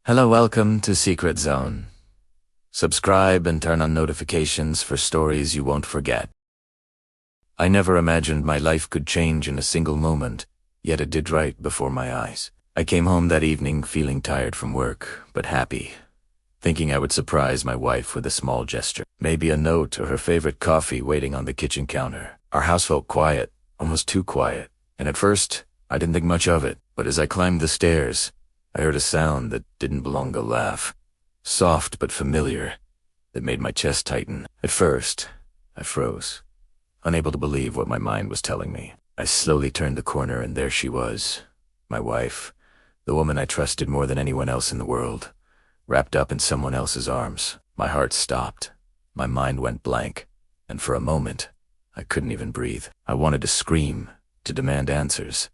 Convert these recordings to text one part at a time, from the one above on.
Hello, welcome to Secret Zone. Subscribe and turn on notifications for stories you won't forget. I never imagined my life could change in a single moment, yet it did right before my eyes. I came home that evening feeling tired from work, but happy, thinking I would surprise my wife with a small gesture. Maybe a note or her favorite coffee waiting on the kitchen counter. Our house felt quiet, almost too quiet, and at first, I didn't think much of it, but as I climbed the stairs, I heard a sound that didn't belong to laugh, soft but familiar, that made my chest tighten. At first, I froze, unable to believe what my mind was telling me. I slowly turned the corner and there she was, my wife, the woman I trusted more than anyone else in the world, wrapped up in someone else's arms. My heart stopped, my mind went blank, and for a moment, I couldn't even breathe. I wanted to scream, to demand answers,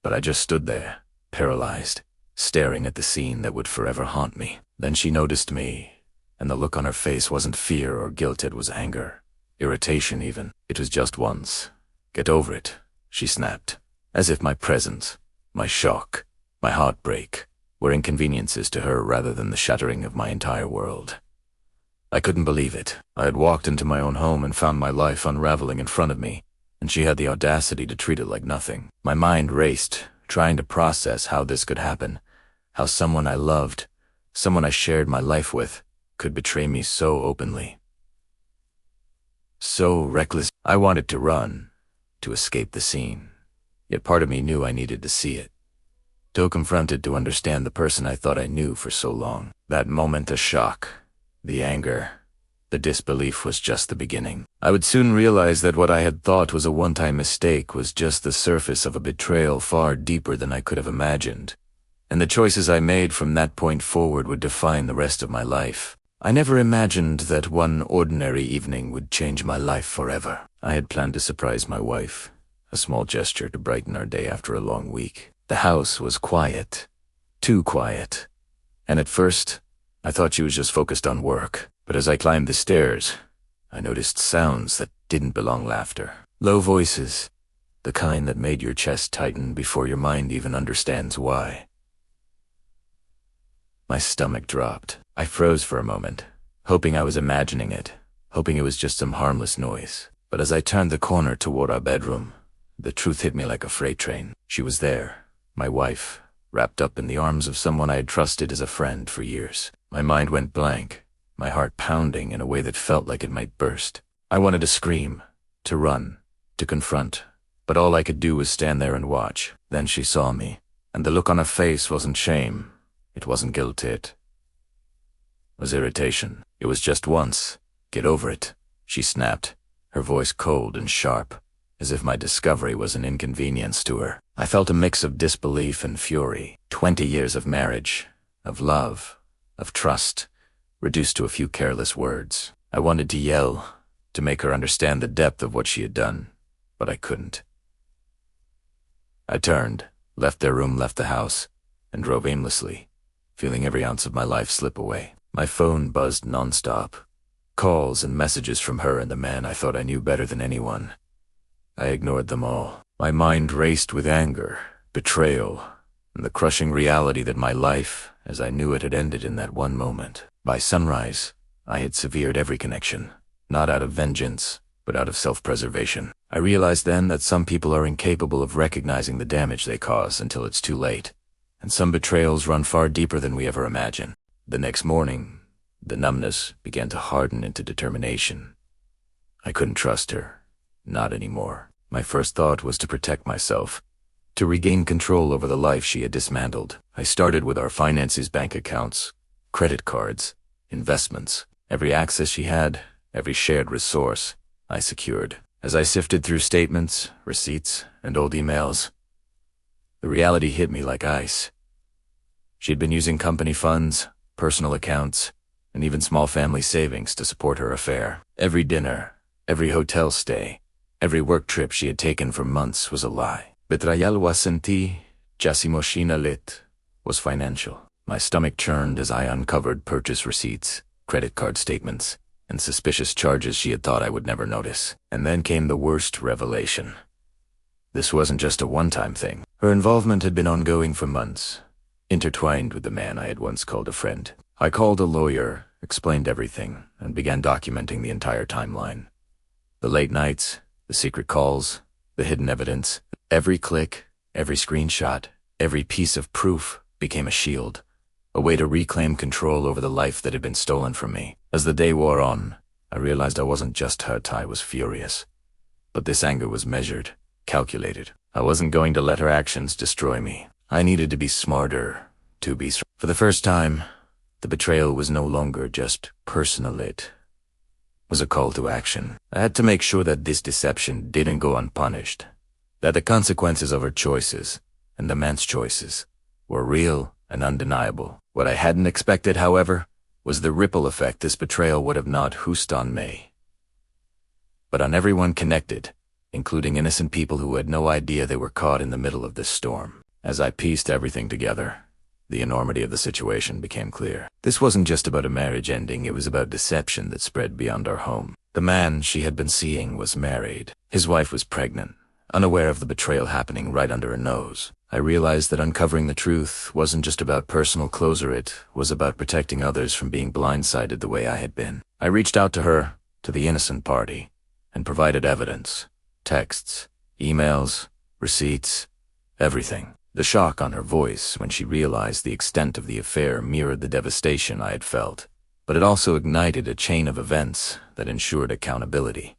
but I just stood there, paralyzed, staring at the scene that would forever haunt me. Then she noticed me, and the look on her face wasn't fear or guilt, it was anger, irritation even. It was just once. "Get over it," she snapped, as if my presence, my shock, my heartbreak were inconveniences to her rather than the shattering of my entire world. I couldn't believe it. I had walked into my own home and found my life unraveling in front of me, and she had the audacity to treat it like nothing. My mind raced, trying to process how this could happen, how someone I loved, someone I shared my life with, could betray me so openly. So reckless. I wanted to run, to escape the scene, yet part of me knew I needed to see it, to confront it, to understand the person I thought I knew for so long. That moment, the shock, the anger, the disbelief was just the beginning. I would soon realize that what I had thought was a one-time mistake was just the surface of a betrayal far deeper than I could have imagined, and the choices I made from that point forward would define the rest of my life. I never imagined that one ordinary evening would change my life forever. I had planned to surprise my wife, a small gesture to brighten our day after a long week. The house was quiet, too quiet, and at first, I thought she was just focused on work. But as I climbed the stairs, I noticed sounds that didn't belong. Laughter, low voices, the kind that made your chest tighten before your mind even understands why. My stomach dropped. I froze for a moment, hoping I was imagining it, hoping it was just some harmless noise. But as I turned the corner toward our bedroom, the truth hit me like a freight train. She was there, my wife, wrapped up in the arms of someone I had trusted as a friend for years. My mind went blank, my heart pounding in a way that felt like it might burst. I wanted to scream, to run, to confront, but all I could do was stand there and watch. Then she saw me, and the look on her face wasn't shame, it wasn't guilt, it was irritation. It was just once. "Get over it," she snapped, her voice cold and sharp, as if my discovery was an inconvenience to her. I felt a mix of disbelief and fury. 20 years of marriage, of love, of trust, reduced to a few careless words. I wanted to yell, to make her understand the depth of what she had done, but I couldn't. I turned, left their room, left the house, and drove aimlessly, feeling every ounce of my life slip away. My phone buzzed nonstop, calls and messages from her and the man I thought I knew better than anyone. I ignored them all. My mind raced with anger, betrayal, and the crushing reality that my life, as I knew it, had ended in that one moment. By sunrise, I had severed every connection, not out of vengeance, but out of self-preservation. I realized then that some people are incapable of recognizing the damage they cause until it's too late, and some betrayals run far deeper than we ever imagine. The next morning, the numbness began to harden into determination. I couldn't trust her, not anymore. My first thought was to protect myself, to regain control over the life she had dismantled. I started with our finances, bank accounts, credit cards, investments. Every access she had, every shared resource, I secured. As I sifted through statements, receipts, and old emails, the reality hit me like ice. She'd been using company funds, personal accounts, and even small family savings to support her affair. Every dinner, every hotel stay, every work trip she had taken for months was a lie. Betrayal was senti, jasimoshina lit, was financial. My stomach churned as I uncovered purchase receipts, credit card statements, and suspicious charges she had thought I would never notice. And then came the worst revelation. This wasn't just a one-time thing. Her involvement had been ongoing for months, intertwined with the man I had once called a friend. I called a lawyer, explained everything, and began documenting the entire timeline. The late nights, the secret calls, the hidden evidence. Every click, every screenshot, every piece of proof became a shield, a way to reclaim control over the life that had been stolen from me. As the day wore on, I realized I wasn't just hurt, I was furious. But this anger was measured, calculated. I wasn't going to let her actions destroy me. I needed to be smarter, to be strong. For the first time, the betrayal was no longer just personal, it was a call to action. I had to make sure that this deception didn't go unpunished, that the consequences of her choices, and the man's choices, were real and undeniable. What I hadn't expected, however, was the ripple effect this betrayal would have not just on me, but on everyone connected, including innocent people who had no idea they were caught in the middle of this storm. As I pieced everything together, the enormity of the situation became clear. This wasn't just about a marriage ending, it was about deception that spread beyond our home. The man she had been seeing was married. His wife was pregnant, unaware of the betrayal happening right under her nose. I realized that uncovering the truth wasn't just about personal closure, it was about protecting others from being blindsided the way I had been. I reached out to her, to the innocent party, and provided evidence. Texts, emails, receipts, everything. The shock on her voice when she realized the extent of the affair mirrored the devastation I had felt, but it also ignited a chain of events that ensured accountability.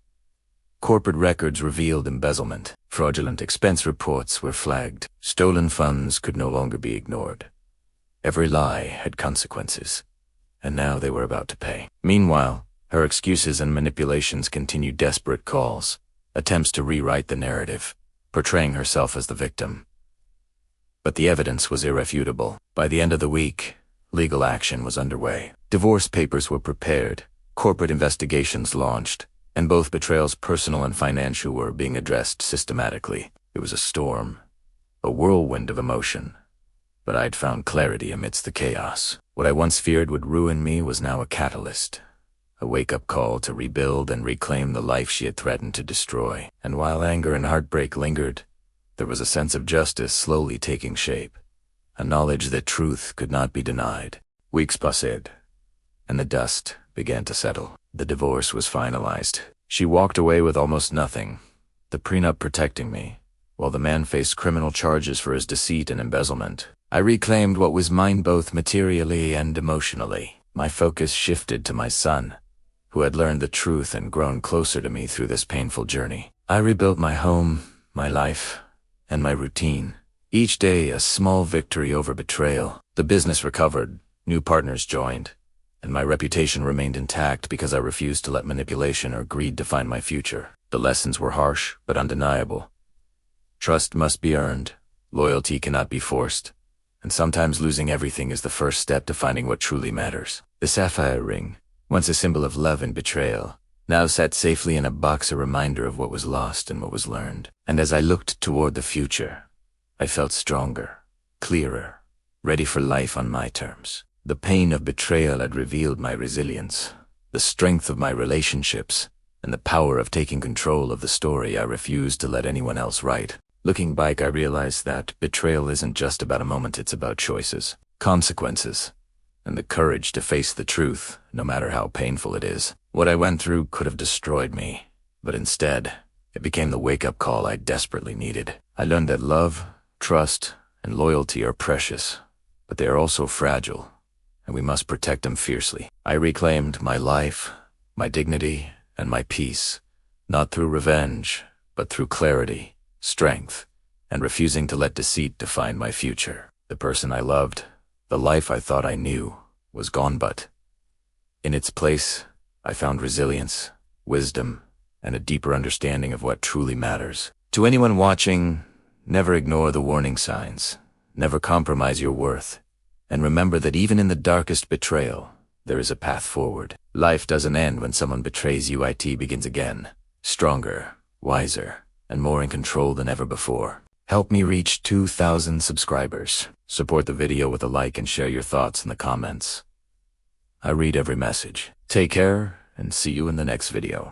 Corporate records revealed embezzlement. Fraudulent expense reports were flagged. Stolen funds could no longer be ignored. Every lie had consequences, and now they were about to pay. Meanwhile, her excuses and manipulations continued. Desperate calls, attempts to rewrite the narrative, portraying herself as the victim. But the evidence was irrefutable. By the end of the week, legal action was underway. Divorce papers were prepared, corporate investigations launched, and both betrayals, personal and financial, were being addressed systematically. It was a storm, a whirlwind of emotion, but I'd found clarity amidst the chaos. What I once feared would ruin me was now a catalyst, a wake-up call to rebuild and reclaim the life she had threatened to destroy. And while anger and heartbreak lingered, there was a sense of justice slowly taking shape, a knowledge that truth could not be denied. Weeks passed, and the dust began to settle. The divorce was finalized. She walked away with almost nothing, the prenup protecting me, while the man faced criminal charges for his deceit and embezzlement. I reclaimed what was mine both materially and emotionally. My focus shifted to my son, who had learned the truth and grown closer to me through this painful journey. I rebuilt my home, my life, and my routine. Each day a small victory over betrayal. The business recovered, new partners joined, and my reputation remained intact because I refused to let manipulation or greed define my future. The lessons were harsh but undeniable. Trust must be earned, loyalty cannot be forced, and sometimes losing everything is the first step to finding what truly matters. The sapphire ring, once a symbol of love and betrayal, now sat safely in a box, a reminder of what was lost and what was learned. And as I looked toward the future, I felt stronger, clearer, ready for life on my terms. The pain of betrayal had revealed my resilience, the strength of my relationships, and the power of taking control of the story I refused to let anyone else write. Looking back, I realized that betrayal isn't just about a moment, it's about choices, consequences, and the courage to face the truth, no matter how painful it is. What I went through could have destroyed me, but instead, it became the wake-up call I desperately needed. I learned that love, trust, and loyalty are precious, but they are also fragile, and we must protect them fiercely. I reclaimed my life, my dignity, and my peace, not through revenge, but through clarity, strength, and refusing to let deceit define my future. The person I loved, the life I thought I knew, was gone, but in its place, I found resilience, wisdom, and a deeper understanding of what truly matters. To anyone watching, never ignore the warning signs, never compromise your worth, and remember that even in the darkest betrayal, there is a path forward. Life doesn't end when someone betrays you, it begins again, stronger, wiser, and more in control than ever before. Help me reach 2,000 subscribers. Support the video with a like and share your thoughts in the comments. I read every message. Take care, and see you in the next video.